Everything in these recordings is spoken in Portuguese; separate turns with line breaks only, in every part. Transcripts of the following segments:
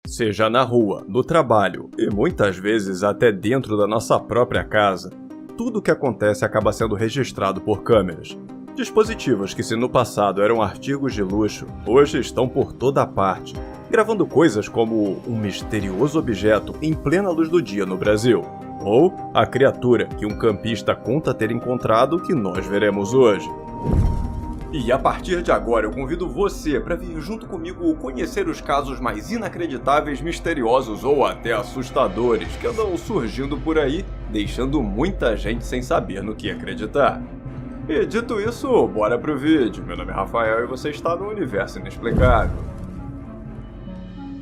Seja na rua, no trabalho e muitas vezes até dentro da nossa própria casa, tudo o que acontece acaba sendo registrado por câmeras. Dispositivos que, se no passado eram artigos de luxo, hoje estão por toda parte, gravando coisas como um misterioso objeto em plena luz do dia no Brasil, ou a criatura que um campista conta ter encontrado que nós veremos hoje. E a partir de agora eu convido você para vir junto comigo conhecer os casos mais inacreditáveis, misteriosos ou até assustadores que andam surgindo por aí, deixando muita gente sem saber no que acreditar. E dito isso, bora pro vídeo. Meu nome é Rafael e você está no Universo Inexplicável.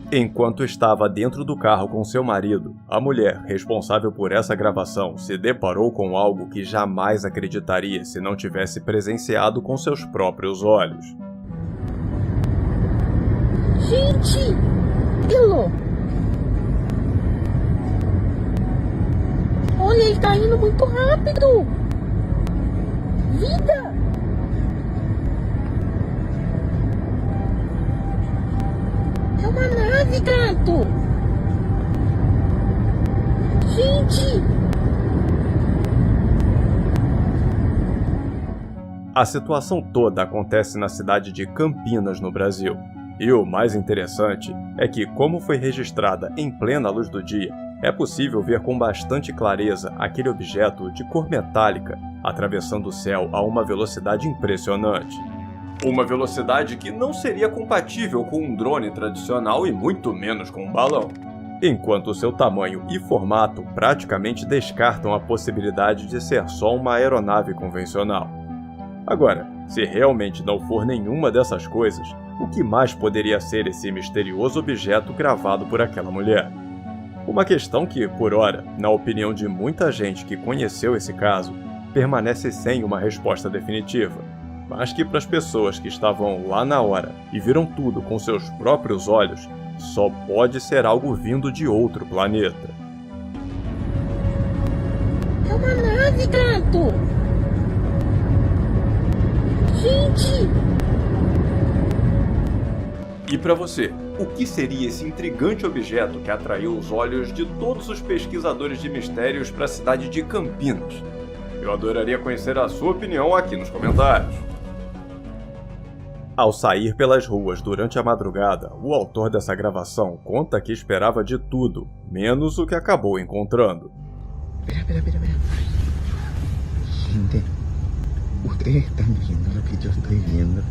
Enquanto estava dentro do carro com seu marido, a mulher responsável por essa gravação se deparou com algo que jamais acreditaria se não tivesse presenciado com seus próprios olhos.
Gente! Elo! Olha, ele tá indo muito rápido! Vida! É uma nave, gato! Gente!
A situação toda acontece na cidade de Campinas, no Brasil. E o mais interessante é que, como foi registrada em plena luz do dia, é possível ver com bastante clareza aquele objeto de cor metálica atravessando o céu a uma velocidade impressionante. Uma velocidade que não seria compatível com um drone tradicional e muito menos com um balão. Enquanto seu tamanho e formato praticamente descartam a possibilidade de ser só uma aeronave convencional. Agora, se realmente não for nenhuma dessas coisas, o que mais poderia ser esse misterioso objeto gravado por aquela mulher? Uma questão que, por ora, na opinião de muita gente que conheceu esse caso, permanece sem uma resposta definitiva, mas que para as pessoas que estavam lá na hora e viram tudo com seus próprios olhos, só pode ser algo vindo de outro planeta.
É uma nave, gato! Gente!
E para você, o que seria esse intrigante objeto que atraiu os olhos de todos os pesquisadores de mistérios para a cidade de Campinas? Eu adoraria conhecer a sua opinião aqui nos comentários. Ao sair pelas ruas durante a madrugada, o autor dessa gravação conta que esperava de tudo, menos o que acabou encontrando.
Espera. Gente, ustedes están viendo lo que yo estoy viendo.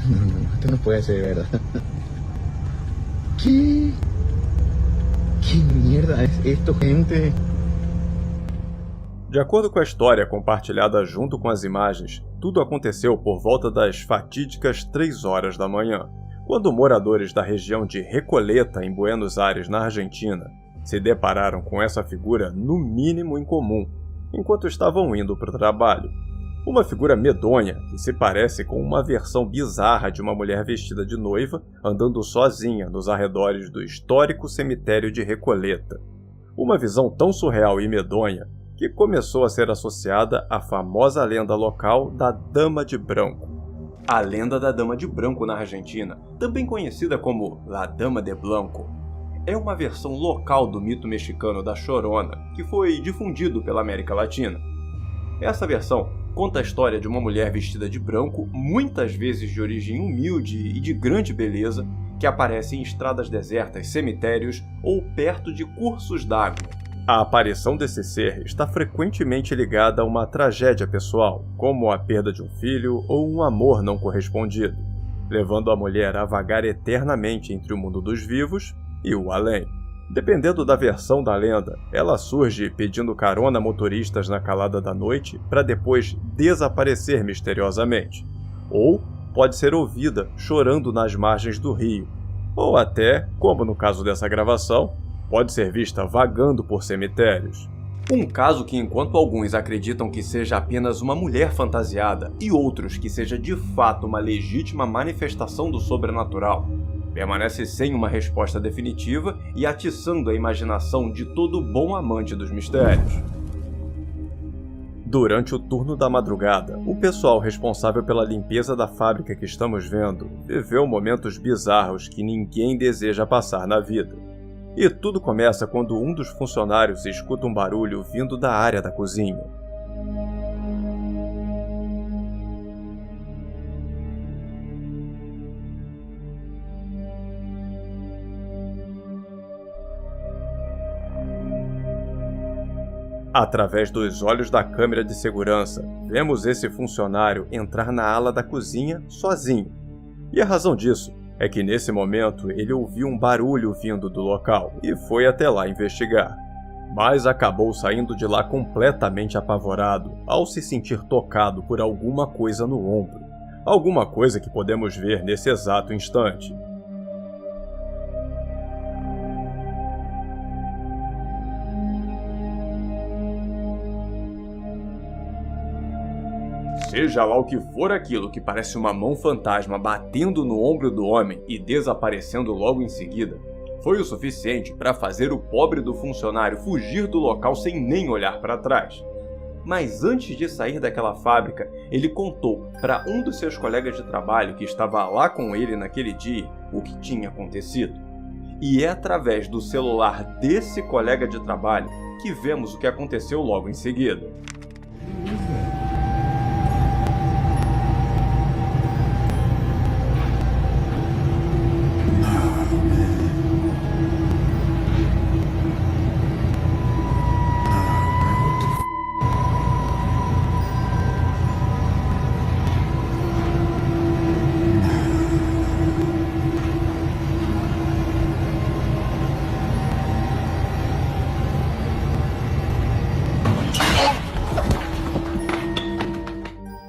No, esto no puede ser verdad. ¿Qué? ¿Qué mierda es esto, gente?
De acordo com a história compartilhada junto com as imagens, tudo aconteceu por volta das fatídicas 3 horas da manhã, quando moradores da região de Recoleta, em Buenos Aires, na Argentina, se depararam com essa figura no mínimo incomum, enquanto estavam indo para o trabalho. Uma figura medonha que se parece com uma versão bizarra de uma mulher vestida de noiva andando sozinha nos arredores do histórico cemitério de Recoleta. Uma visão tão surreal e medonha que começou a ser associada à famosa lenda local da Dama de Branco. A lenda da Dama de Branco na Argentina, também conhecida como La Dama de Blanco, é uma versão local do mito mexicano da Chorona que foi difundido pela América Latina. Essa versão conta a história de uma mulher vestida de branco, muitas vezes de origem humilde e de grande beleza, que aparece em estradas desertas, cemitérios ou perto de cursos d'água. A aparição desse ser está frequentemente ligada a uma tragédia pessoal, como a perda de um filho ou um amor não correspondido, levando a mulher a vagar eternamente entre o mundo dos vivos e o além. Dependendo da versão da lenda, ela surge pedindo carona a motoristas na calada da noite para depois desaparecer misteriosamente, ou pode ser ouvida chorando nas margens do rio, ou até, como no caso dessa gravação, pode ser vista vagando por cemitérios. Um caso que, enquanto alguns acreditam que seja apenas uma mulher fantasiada e outros que seja de fato uma legítima manifestação do sobrenatural, permanece sem uma resposta definitiva e atiçando a imaginação de todo bom amante dos mistérios. Durante o turno da madrugada, o pessoal responsável pela limpeza da fábrica que estamos vendo viveu momentos bizarros que ninguém deseja passar na vida. E tudo começa quando um dos funcionários escuta um barulho vindo da área da cozinha. Através dos olhos da câmera de segurança, vemos esse funcionário entrar na ala da cozinha sozinho. E a razão disso é que nesse momento ele ouviu um barulho vindo do local e foi até lá investigar. Mas acabou saindo de lá completamente apavorado ao se sentir tocado por alguma coisa no ombro. Alguma coisa que podemos ver nesse exato instante. Seja lá o que for aquilo que parece uma mão fantasma batendo no ombro do homem e desaparecendo logo em seguida, foi o suficiente para fazer o pobre do funcionário fugir do local sem nem olhar para trás. Mas antes de sair daquela fábrica, ele contou para um dos seus colegas de trabalho que estava lá com ele naquele dia o que tinha acontecido. E é através do celular desse colega de trabalho que vemos o que aconteceu logo em seguida.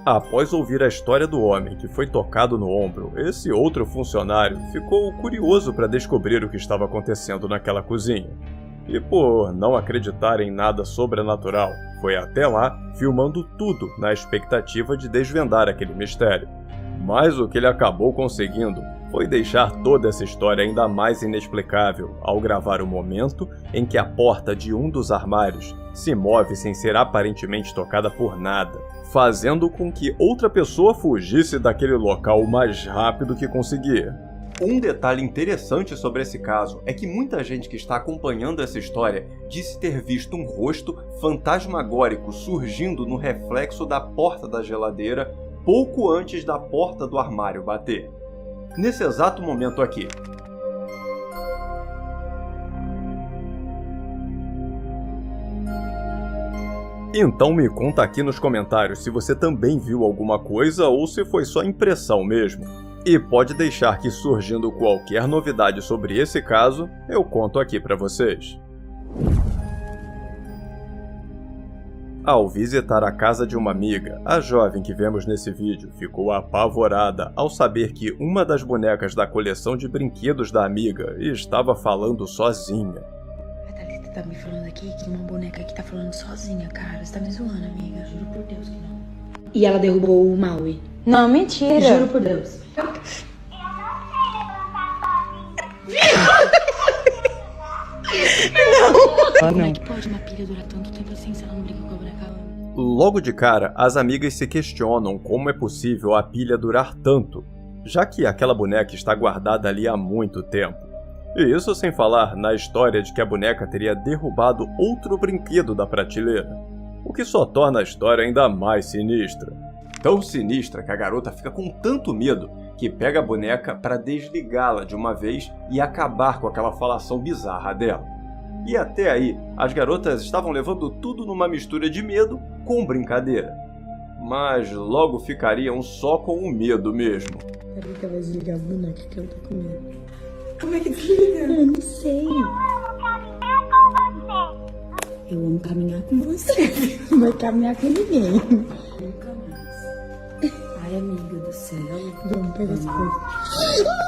Após ouvir a história do homem que foi tocado no ombro, esse outro funcionário ficou curioso para descobrir o que estava acontecendo naquela cozinha. E por não acreditar em nada sobrenatural, foi até lá filmando tudo na expectativa de desvendar aquele mistério. Mas o que ele acabou conseguindo foi deixar toda essa história ainda mais inexplicável ao gravar o momento em que a porta de um dos armários se move sem ser aparentemente tocada por nada, fazendo com que outra pessoa fugisse daquele local o mais rápido que conseguir. Um detalhe interessante sobre esse caso é que muita gente que está acompanhando essa história disse ter visto um rosto fantasmagórico surgindo no reflexo da porta da geladeira pouco antes da porta do armário bater. Nesse exato momento aqui. Então me conta aqui nos comentários se você também viu alguma coisa ou se foi só impressão mesmo. E pode deixar que surgindo qualquer novidade sobre esse caso, eu conto aqui pra vocês. Ao visitar a casa de uma amiga, a jovem que vemos nesse vídeo ficou apavorada ao saber que uma das bonecas da coleção de brinquedos da amiga estava falando sozinha.
A Thalita tá me falando aqui que uma boneca aqui tá falando sozinha, cara. Você tá me zoando, amiga. Juro por Deus que não. E ela derrubou o Maui.
Não, mentira.
Juro por Deus. Como é que pode uma pilha durar tanto tempo assim se ela não brinca com a boneca?
Logo de cara, as amigas se questionam como é possível a pilha durar tanto, já que aquela boneca está guardada ali há muito tempo. E isso sem falar na história de que a boneca teria derrubado outro brinquedo da prateleira, o que só torna a história ainda mais sinistra. Tão sinistra que a garota fica com tanto medo que pega a boneca para desligá-la de uma vez e acabar com aquela falação bizarra dela. E até aí, as garotas estavam levando tudo numa mistura de medo com brincadeira. Mas logo ficariam só com o medo mesmo.
Peraí que eu vou desligar a boneca que eu tô com medo. Como é que desliga? Eu não sei. Eu amo caminhar com você. Não vai caminhar com ninguém. Nunca mais. Ai, amiga do céu. Vamos pegar as coisas.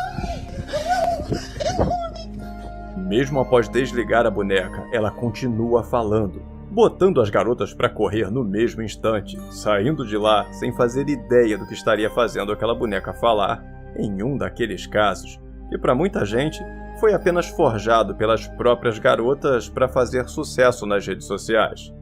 Mesmo após desligar a boneca, ela continua falando, botando as garotas para correr no mesmo instante, saindo de lá sem fazer ideia do que estaria fazendo aquela boneca falar, em um daqueles casos, que para muita gente foi apenas forjado pelas próprias garotas para fazer sucesso nas redes sociais.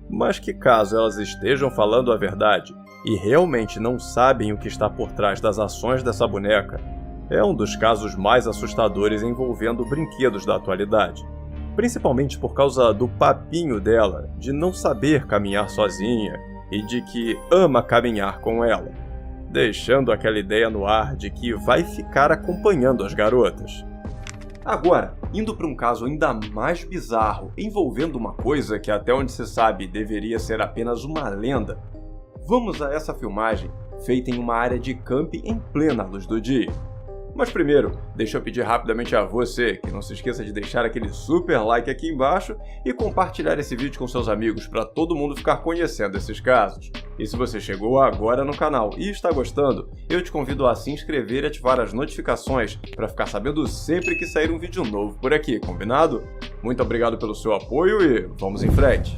mas que caso elas estejam falando a verdade e realmente não sabem o que está por trás das ações dessa boneca, é um dos casos mais assustadores envolvendo brinquedos da atualidade. Principalmente por causa do papinho dela, de não saber caminhar sozinha e de que ama caminhar com ela, deixando aquela ideia no ar de que vai ficar acompanhando as garotas. Agora, indo para um caso ainda mais bizarro, envolvendo uma coisa que até onde se sabe deveria ser apenas uma lenda, vamos a essa filmagem feita em uma área de camping em plena luz do dia. Mas primeiro, deixa eu pedir rapidamente a você que não se esqueça de deixar aquele super like aqui embaixo e compartilhar esse vídeo com seus amigos para todo mundo ficar conhecendo esses casos. E se você chegou agora no canal e está gostando, eu te convido a se inscrever e ativar as notificações para ficar sabendo sempre que sair um vídeo novo por aqui, combinado? Muito obrigado pelo seu apoio e vamos em frente!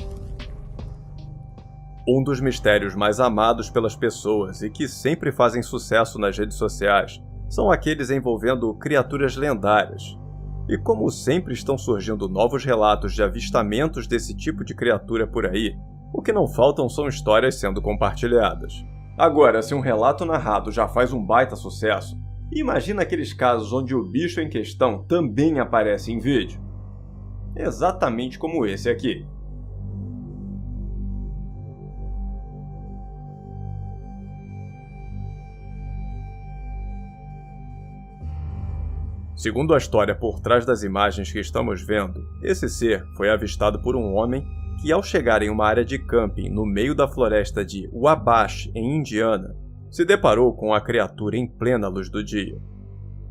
Um dos mistérios mais amados pelas pessoas e que sempre fazem sucesso nas redes sociais são aqueles envolvendo criaturas lendárias. E como sempre estão surgindo novos relatos de avistamentos desse tipo de criatura por aí, o que não faltam são histórias sendo compartilhadas. Agora, se um relato narrado já faz um baita sucesso, imagina aqueles casos onde o bicho em questão também aparece em vídeo. Exatamente como esse aqui. Segundo a história por trás das imagens que estamos vendo, esse ser foi avistado por um homem que, ao chegar em uma área de camping no meio da floresta de Wabash, em Indiana, se deparou com a criatura em plena luz do dia.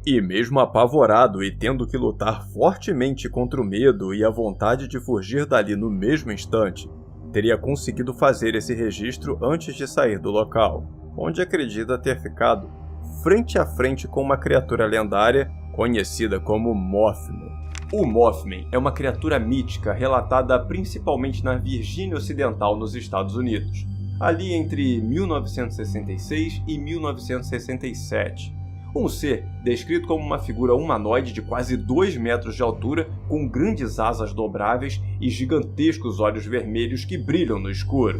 E mesmo apavorado e tendo que lutar fortemente contra o medo e a vontade de fugir dali no mesmo instante, teria conseguido fazer esse registro antes de sair do local, onde acredita ter ficado frente a frente com uma criatura lendária conhecida como Mothman. O Mothman é uma criatura mítica relatada principalmente na Virgínia Ocidental, nos Estados Unidos, ali entre 1966 e 1967. Um ser descrito como uma figura humanoide de quase 2 metros de altura, com grandes asas dobráveis e gigantescos olhos vermelhos que brilham no escuro.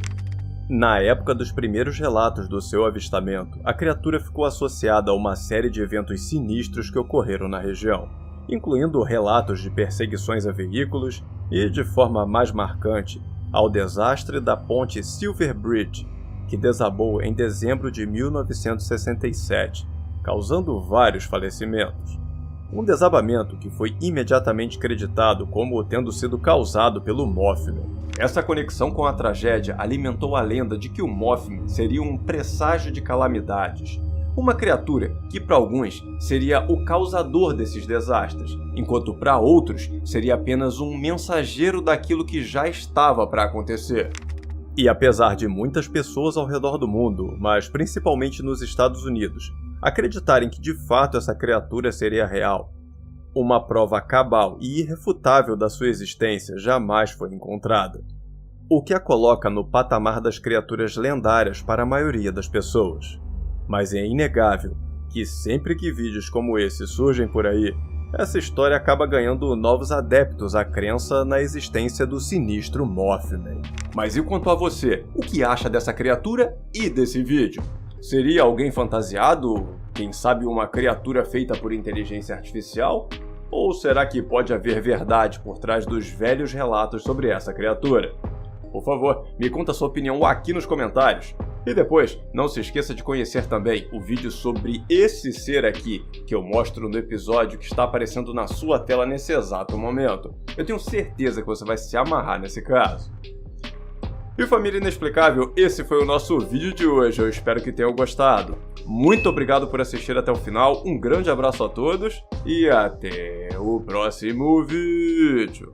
Na época dos primeiros relatos do seu avistamento, a criatura ficou associada a uma série de eventos sinistros que ocorreram na região, incluindo relatos de perseguições a veículos e, de forma mais marcante, ao desastre da ponte Silver Bridge, que desabou em dezembro de 1967, causando vários falecimentos. Um desabamento que foi imediatamente creditado como tendo sido causado pelo Mothman. Essa conexão com a tragédia alimentou a lenda de que o Mothman seria um presságio de calamidades, uma criatura que para alguns seria o causador desses desastres, enquanto para outros seria apenas um mensageiro daquilo que já estava para acontecer. E apesar de muitas pessoas ao redor do mundo, mas principalmente nos Estados Unidos, acreditarem que de fato essa criatura seria real, uma prova cabal e irrefutável da sua existência jamais foi encontrada, o que a coloca no patamar das criaturas lendárias para a maioria das pessoas. Mas é inegável que sempre que vídeos como esse surgem por aí, essa história acaba ganhando novos adeptos à crença na existência do sinistro Mothman. Mas e quanto a você? O que acha dessa criatura e desse vídeo? Seria alguém fantasiado? Quem sabe uma criatura feita por inteligência artificial? Ou será que pode haver verdade por trás dos velhos relatos sobre essa criatura? Por favor, me conta a sua opinião aqui nos comentários. E depois, não se esqueça de conhecer também o vídeo sobre esse ser aqui, que eu mostro no episódio que está aparecendo na sua tela nesse exato momento. Eu tenho certeza que você vai se amarrar nesse caso. E família inexplicável, esse foi o nosso vídeo de hoje, eu espero que tenham gostado. Muito obrigado por assistir até o final, um grande abraço a todos e até o próximo vídeo.